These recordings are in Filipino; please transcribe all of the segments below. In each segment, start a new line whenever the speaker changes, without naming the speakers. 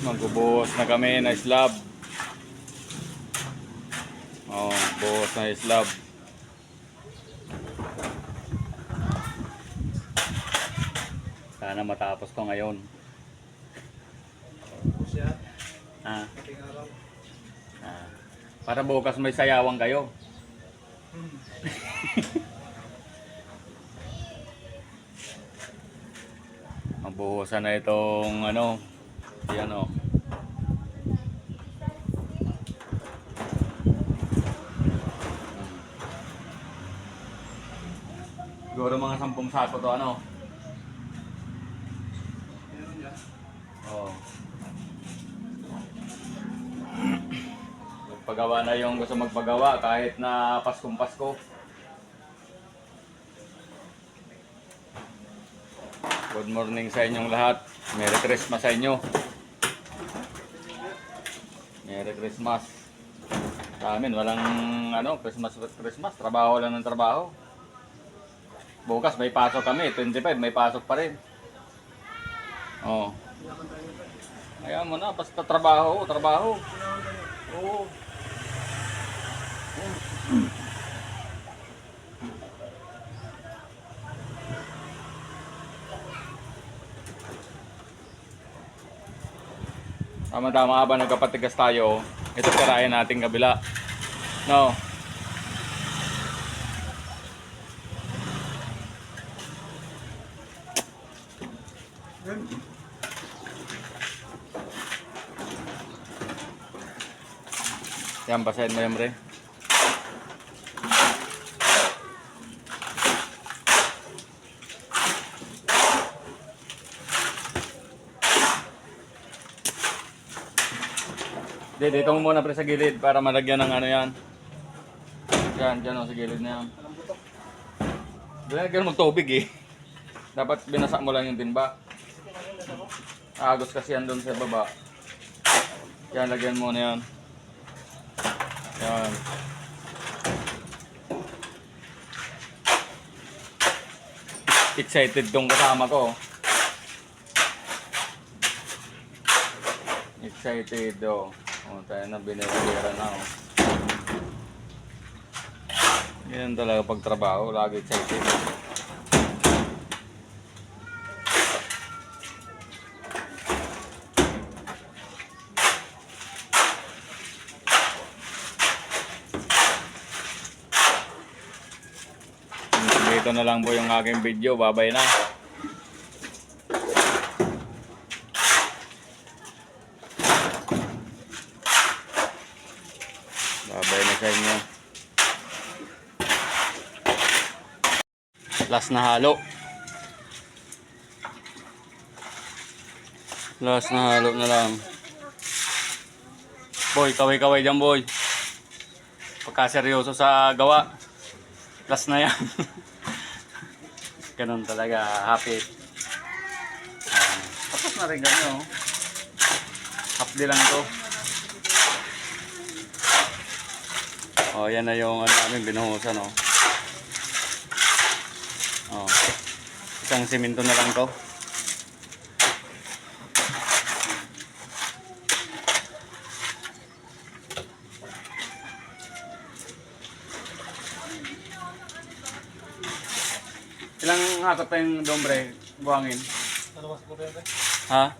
Magbubuhos na kami na slab. Oh, buhos na slab. Sana matapos to ngayon. Ah. Ah. Para bukas may sayawan kayo. Mabuhusan na itong ano, yan o. Siguro mga 10 sako to ano. Oh. Magpagawa na yung gusto magpagawa kahit na Paskong Pasko. Good morning sa inyong lahat. Merry Christmas sa inyo. Merry Christmas. Sa amin walang ano, Christmas, trabaho lang ng trabaho. Bukas may pasok kami, 25 may pasok pa rin. Oh. Ayaw mo na, basta trabaho. Oo. Tama-tama habang nagkapatigas tayo, ito tirahin natin kabila. No. Yan, basahin mo yan, bre. Dito mo muna pre sa gilid para malagyan ng ano yan. Yan, dyan o, sa gilid na yan. Lagyan mo tubig eh. Dapat binasa mo lang yung timba. Agos kasi yan doon sa baba. Yan, lagyan mo na yan. Yan. Excited tong kasama ko. Excited oh. Oh, tayo na binibira na oh. Yan talaga pagtrabaho, lagi excited. Dito na lang po yung aking video, babay na. Babay na sa inyo. Last na halo. Last na halo na lang. Boy, kaway-kaway dyan boy. Pagkaseryoso sa gawa. Last na yan. Ganun talaga, happy. Tapos na rin ganyan oh. Half day lang to. Oh, yan na yung ano namin binuhusan oh. Oh. Isang simento na lang to. Ilang hakot pa yung dombre buhangin? Ha?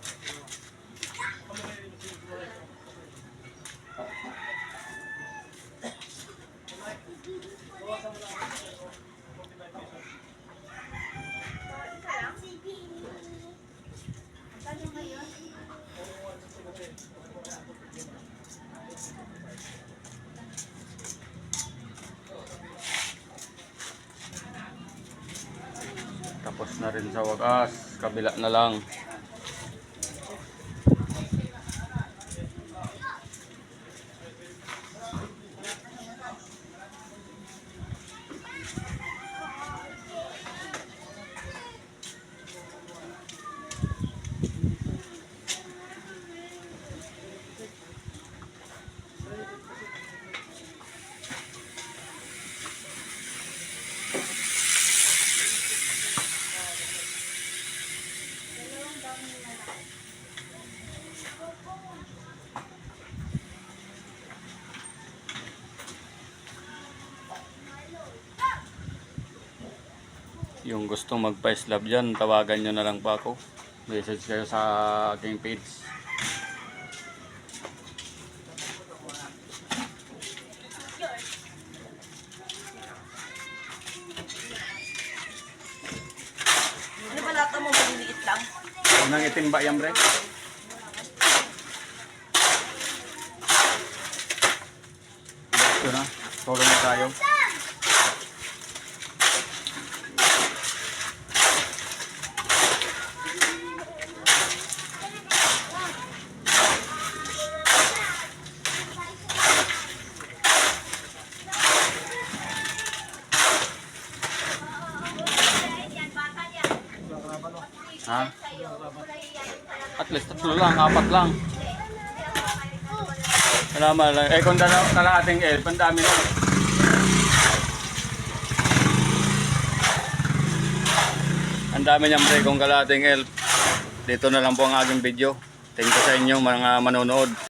Tapos na rin sa wagas, kabila na lang. Yung gusto magpa-slab dyan, tawagan nyo na lang pa ako. Message kayo sa aking page.
Ano ba lata mo? Maliliit lang.
Huwag nang itimba yan, bre. Ito na. Tulong na tayo. Ha? At least tatlo lang, apat lang. Salamat lang. Eh kung kalahating elf, ang dami na. Ang dami niyang pre kung kalahating elf. Dito na lang po ang aking video. Thank you sa inyo mga manonood.